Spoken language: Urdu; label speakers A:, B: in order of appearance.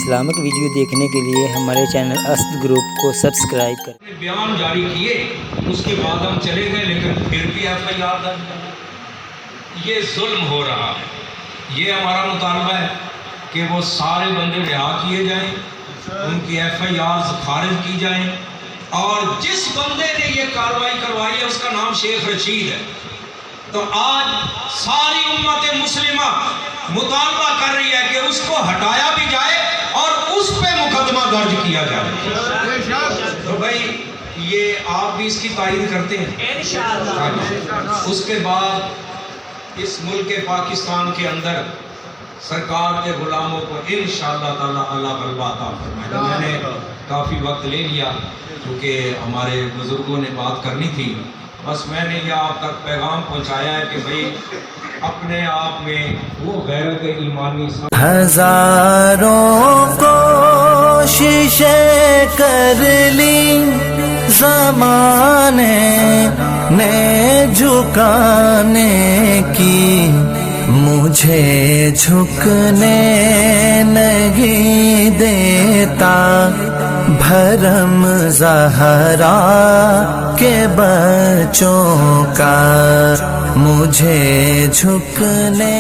A: اسلامک ویڈیو دیکھنے کے لیے ہمارے چینل اسد گروپ کو سبسکرائب کریں۔
B: بیان جاری کیے اس کے بعد ہم چلے گئے، لیکن پھر بھی FIR درج۔ یہ ظلم ہو رہا ہے۔ یہ ہمارا مطالبہ ہے کہ وہ سارے بندے رہا کیے جائیں، ان کی FIR خارج کی جائیں، اور جس بندے نے یہ کارروائی کروائی ہے اس کا نام شیخ رشید ہے۔ تو آج ساری امت مسلمہ مطالبہ کر رہی ہے کہ اس کو ہٹایا بھی جائے اور اس پہ مقدمہ درج کیا جائے۔ تو بھائی یہ آپ بھی اس کی تائید کرتے ہیں انشاءاللہ۔ اس کے بعد اس ملک پاکستان کے اندر سرکار کے غلاموں کو انشاءاللہ تعالی اللہ غلبہ عطا فرمائے۔ میں نے کافی وقت لے لیا کیونکہ ہمارے بزرگوں نے بات کرنی تھی، بس میں نے یہ آپ تک پیغام پہنچایا ہے کہ بھئی اپنے آپ میں وہ غیرت ایمانی
C: ہزاروں کوششیں کر لی زمانے نے جھکانے کی، مجھے جھکنے نہیں دیتا بھرم زہرا کے بچوں کا، مجھے جھکنے